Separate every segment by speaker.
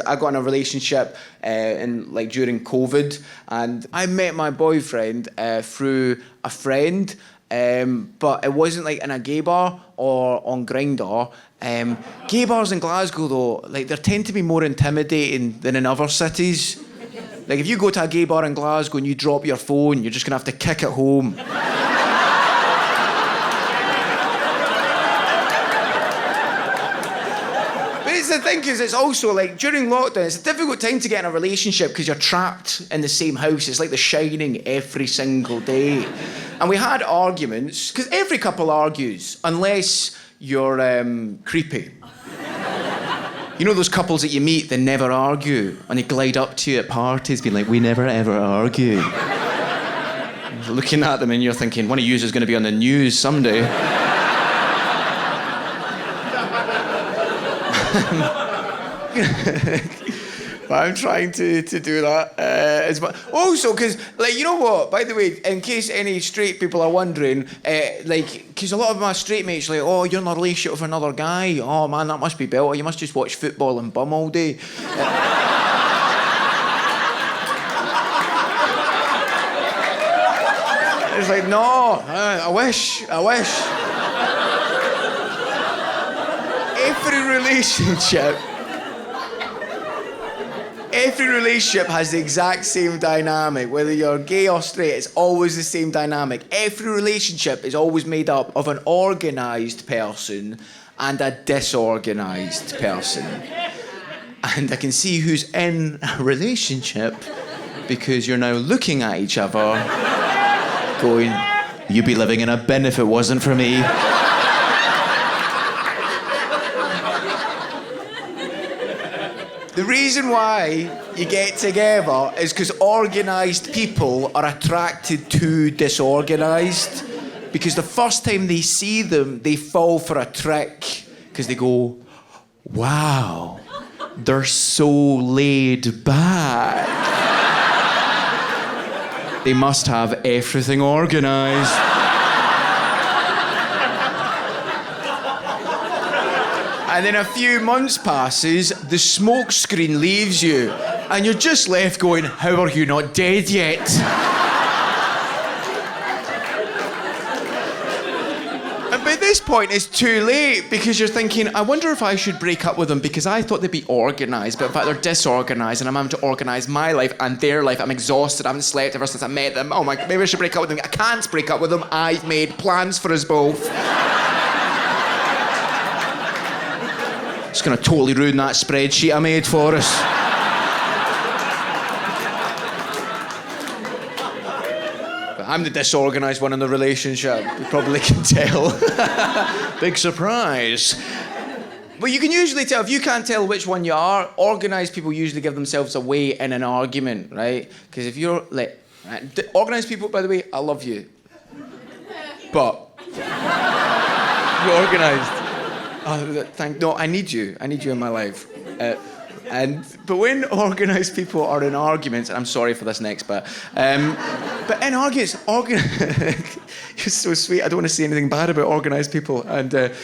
Speaker 1: I got in a relationship during COVID, and I met my boyfriend through a friend, but it wasn't like in a gay bar or on Grindr. Gay bars in Glasgow though, like they tend to be more intimidating than in other cities. Like if you go to a gay bar in Glasgow and you drop your phone, you're just gonna have to kick it home. The thing is, it's also like during lockdown, it's a difficult time to get in a relationship because you're trapped in the same house. It's like The Shining every single day. And we had arguments, because every couple argues, unless you're creepy. You know those couples that you meet, they never argue, and they glide up to you at parties being like, we never ever argue. You're looking at them and you're thinking, one of you is going to be on the news someday. But I'm trying to do that as well. Also, because, like, you know what? By the way, in case any straight people are wondering, because a lot of my straight mates are like, oh, you're in a relationship with another guy. Oh, man, that must be belter. You must just watch football and bum all day. It's like, no, I wish. Every relationship has the exact same dynamic. Whether you're gay or straight, it's always the same dynamic. Every relationship is always made up of an organised person and a disorganised person. And I can see who's in a relationship because you're now looking at each other going, you'd be living in a bin if it wasn't for me. The reason why you get together is because organised people are attracted to disorganised. Because the first time they see them, they fall for a trick. Because they go, wow, they're so laid back. They must have everything organised. And then a few months passes, the smoke screen leaves you, and you're just left going, how are you not dead yet? And by this point, it's too late, because you're thinking, I wonder if I should break up with them, because I thought they'd be organised, but in fact they're disorganised, and I'm having to organise my life and their life. I'm exhausted, I haven't slept ever since I met them. Oh my, maybe I should break up with them. I can't break up with them. I've made plans for us both. It's going to totally ruin that spreadsheet I made for us. But I'm the disorganised one in the relationship. You probably can tell. Big surprise. But you can usually tell, if you can't tell which one you are, organised people usually give themselves away in an argument, right? Because if you're like... Organised people, by the way, I love you. But... you're organised. No, I need you. I need you in my life. But when organised people are in arguments, and I'm sorry for this next bit, but in arguments, you're so sweet. I don't want to say anything bad about organised people, and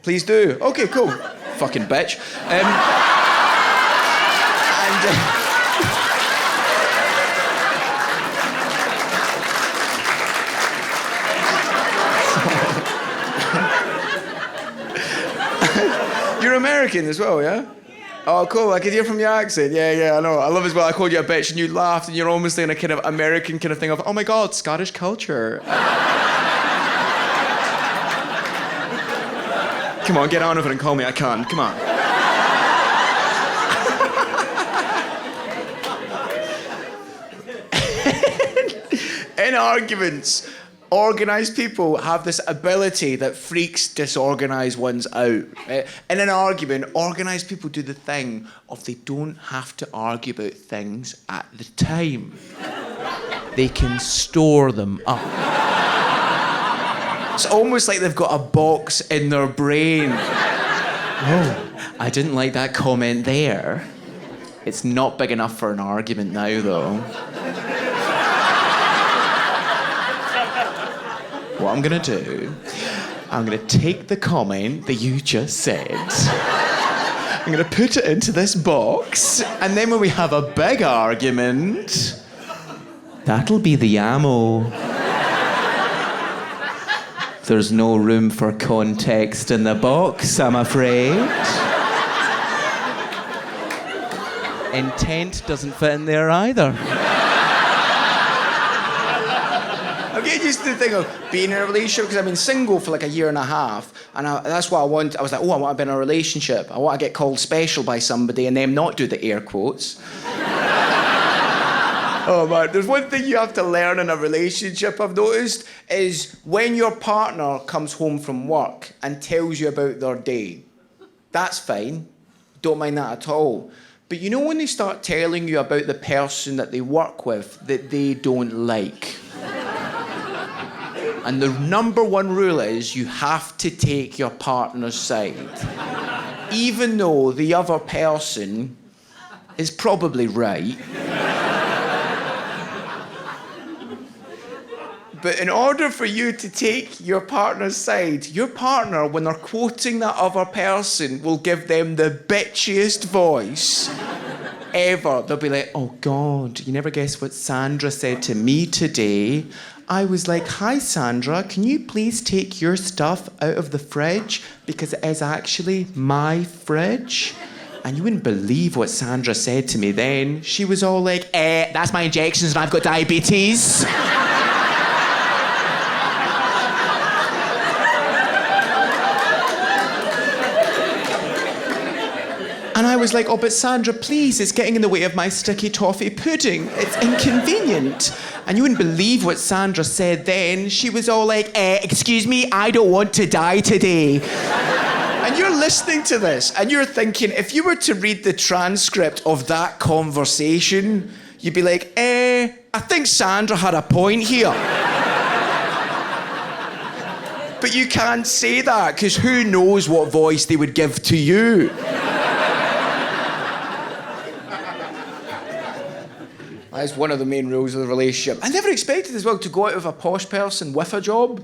Speaker 1: please do. Okay, cool. Fucking bitch. You're American as well, yeah? Oh, cool. I could hear from your accent. Yeah, I know. I love as well. I called you a bitch and you laughed and you're almost in a kind of American kind of thing of, oh my God, Scottish culture. Come on, get on with it and call me. I can. Come on. In arguments, organised people have this ability that freaks disorganised ones out. In an argument, organised people do the thing of they don't have to argue about things at the time. They can store them up. It's almost like they've got a box in their brain. Oh, I didn't like that comment there. It's not big enough for an argument now, though. What I'm gonna do, I'm gonna take the comment that you just said I'm going to put it into this box, and then when we have a big argument, that'll be the ammo. There's no room for context in the box, I'm afraid. Intent doesn't fit in there either. I'm getting used to the thing of being in a relationship because I've been single for like a year and a half, and that's what I want. I was like, I want to be in a relationship. I want to get called special by somebody and them not do the air quotes. Oh man, there's one thing you have to learn in a relationship, I've noticed, is when your partner comes home from work and tells you about their day. That's fine. Don't mind that at all. But you know when they start telling you about the person that they work with that they don't like? And the number one rule is you have to take your partner's side. Even though the other person is probably right. But in order for you to take your partner's side, your partner, when they're quoting that other person, will give them the bitchiest voice ever. They'll be like, oh God, you never guess what Sandra said to me today. I was like, hi Sandra, can you please take your stuff out of the fridge? Because it is actually my fridge. And you wouldn't believe what Sandra said to me then. She was all like, that's my injections and I've got diabetes. And I was like, oh, but Sandra, please, it's getting in the way of my sticky toffee pudding. It's inconvenient. And you wouldn't believe what Sandra said then. She was all like, excuse me, I don't want to die today. And you're listening to this, and you're thinking, if you were to read the transcript of that conversation, you'd be like, I think Sandra had a point here. But you can't say that, because who knows what voice they would give to you. That's one of the main rules of the relationship. I never expected as well to go out with a posh person with a job.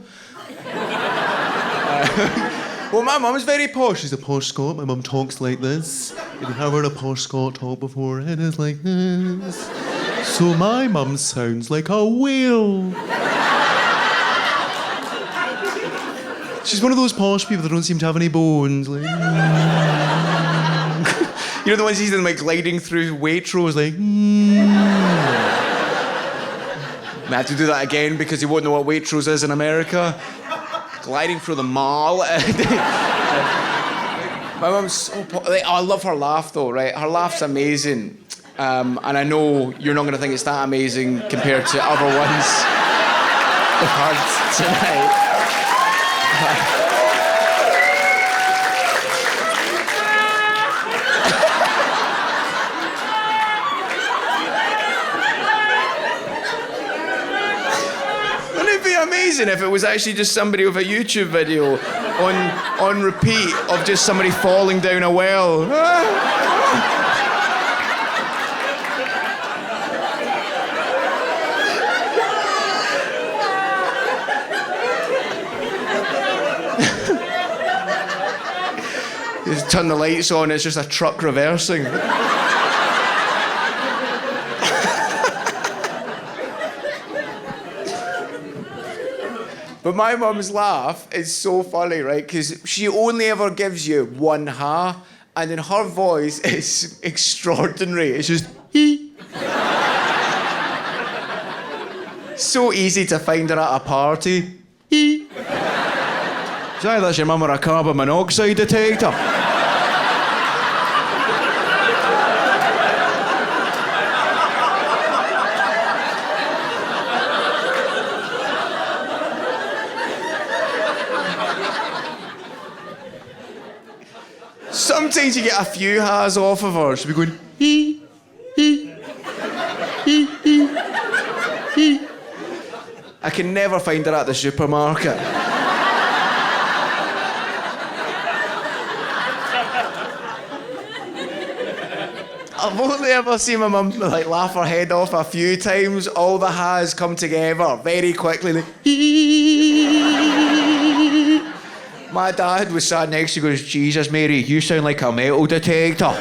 Speaker 1: Well, my mum's very posh. She's a posh Scot. My mum talks like this. If you have heard a posh Scot talk before, it is like this. So my mum sounds like a whale. She's one of those posh people that don't seem to have any bones. Like, you know the ones you see them like gliding through Waitrose, like. I have to do that again because you won't know what Waitrose is in America. Gliding through the mall. My mum's so I love her laugh though, right? Her laugh's amazing. And I know you're not going to think it's that amazing compared to other ones we've heard tonight. Amazing if it was actually just somebody with a YouTube video on repeat of just somebody falling down a well. Just turn the lights on, it's just a truck reversing. But my mum's laugh is so funny, right? Because she only ever gives you one ha, and then her voice is extraordinary. It's just hee. So easy to find her at a party. Hee. Say that's your mum or a carbon monoxide detector. Sometimes you get a few ha's off of her. She'll be going, hee, hee, hee, hee, hee. I can never find her at the supermarket. I've only ever seen my mum like laugh her head off a few times. All the ha's come together very quickly. Like, My dad was sat next to me, goes, Jesus, Mary, you sound like a metal detector.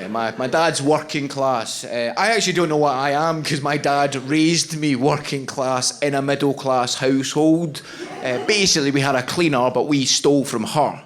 Speaker 1: My dad's working class. I actually don't know what I am because my dad raised me working class in a middle class household. Basically, we had a cleaner, but we stole from her.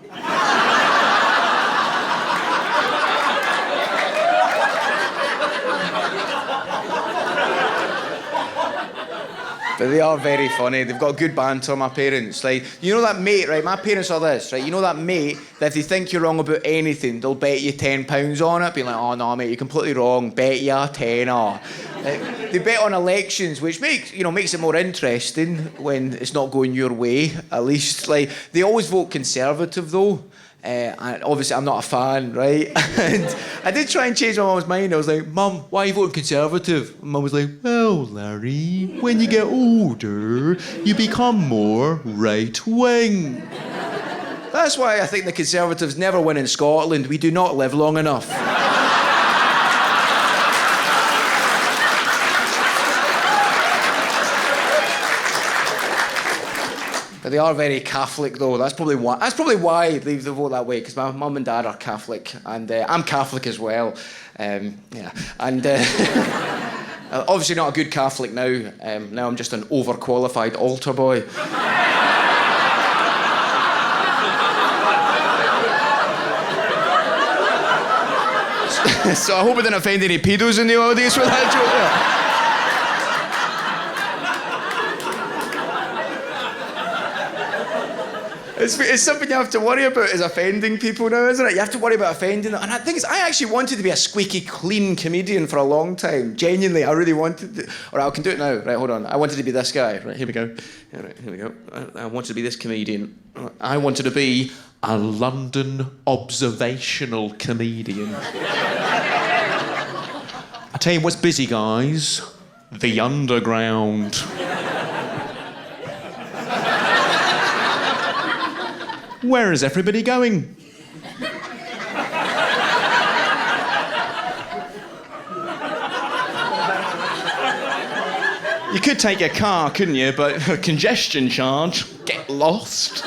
Speaker 1: But they are very funny. They've got good banter, my parents. Like, you know that mate, right? My parents are this, right? You know that mate that if they think you're wrong about anything, they'll bet you £10 on it. Be like, oh no, mate, you're completely wrong. Bet you a tenner. They bet on elections, which makes it more interesting when it's not going your way. At least, like, they always vote Conservative though. And obviously I'm not a fan, right? And I did try and change my mum's mind. I was like, Mum, why are you voting Conservative? And Mum was like, well, Larry, when you get older, you become more right-wing. That's why I think the Conservatives never win in Scotland. We do not live long enough. But they are very Catholic, though. That's probably why they vote that way, because my mum and dad are Catholic, and I'm Catholic as well. And obviously not a good Catholic now. Now I'm just an overqualified altar boy. So I hope I didn't offend any pedos in the audience with that joke there. It's something you have to worry about is offending people now, isn't it? You have to worry about offending them. And the thing is, I actually wanted to be a squeaky clean comedian for a long time. Genuinely, I really wanted to. All right, I can do it now. Right, hold on. I wanted to be this guy. Right, here we go. All right, here we go. I wanted to be this comedian. I wanted to be a London observational comedian. I tell you what's busy, guys. The underground. Where is everybody going? You could take a car, couldn't you? But a congestion charge, get lost.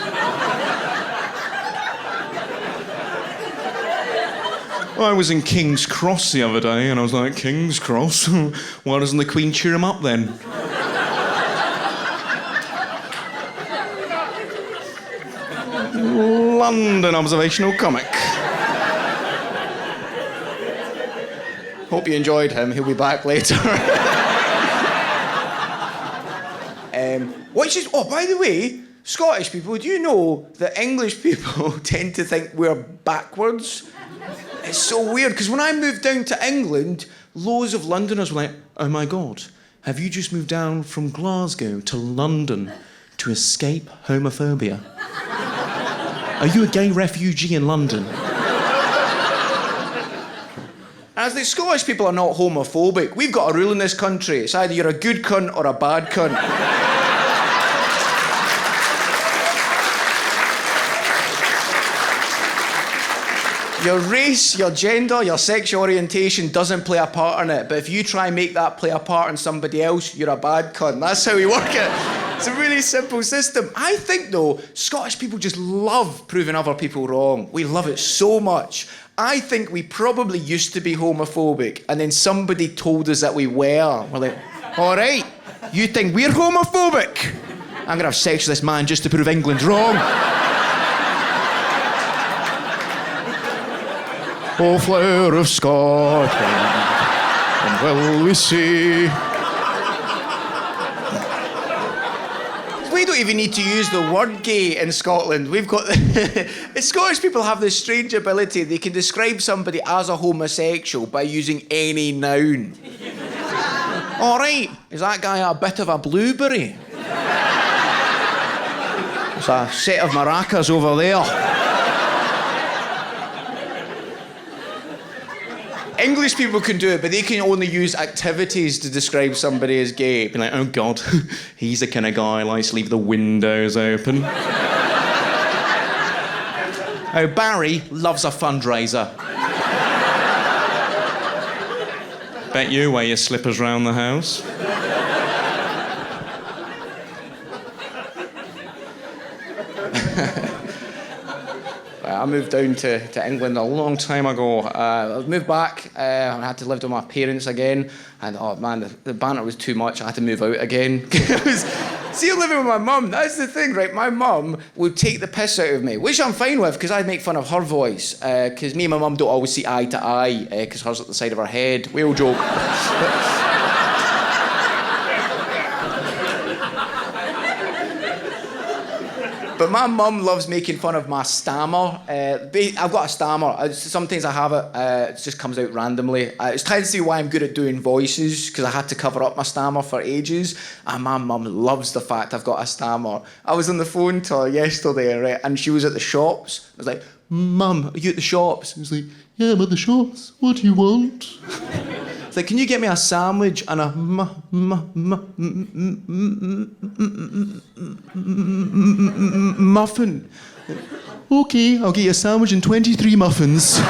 Speaker 1: I was in King's Cross the other day and I was like, King's Cross? Why doesn't the Queen cheer him up then? London observational comic. Hope you enjoyed him. He'll be back later. By the way, Scottish people, do you know that English people tend to think we're backwards? It's so weird, because when I moved down to England, loads of Londoners were like, oh my God, have you just moved down from Glasgow to London to escape homophobia? Are you a gay refugee in London? As the Scottish people are not homophobic, we've got a rule in this country. It's either you're a good cunt or a bad cunt. Your race, your gender, your sexual orientation doesn't play a part in it, but if you try and make that play a part in somebody else, you're a bad cunt. That's how we work it. It's a really simple system. I think, though, Scottish people just love proving other people wrong. We love it so much. I think we probably used to be homophobic, and then somebody told us that we were. We're like, all right, you think we're homophobic? I'm going to have sex with this man just to prove England's wrong. Oh, flower of Scotland, and will we see... We don't even need to use the word gay in Scotland. We've got... Scottish people have this strange ability. They can describe somebody as a homosexual by using any noun. All right, is that guy a bit of a blueberry? There's a set of maracas over there. English people can do it, but they can only use activities to describe somebody as gay. Be like, oh God, he's the kind of guy who likes to leave the windows open. Oh, Barry loves a fundraiser. Bet you wear your slippers round the house. I moved down to England a long time ago. I moved back and I had to live with my parents again. And oh man, the banter was too much. I had to move out again. See, living with my mum, that's the thing, right? My mum would take the piss out of me, which I'm fine with because I make fun of her voice. Because me and my mum don't always see eye to eye because hers at the side of her head. We all joke. But my mum loves making fun of my stammer. I've got a stammer. Sometimes I have it. It just comes out randomly. It's trying to see why I'm good at doing voices, because I had to cover up my stammer for ages. And my mum loves the fact I've got a stammer. I was on the phone to her yesterday, right, and she was at the shops. I was like, Mum, are you at the shops? I was like, yeah, I'm at the shops. What do you want? It's like, can you get me a sandwich and a muffin? Okay, I'll get you a sandwich and 23 muffins.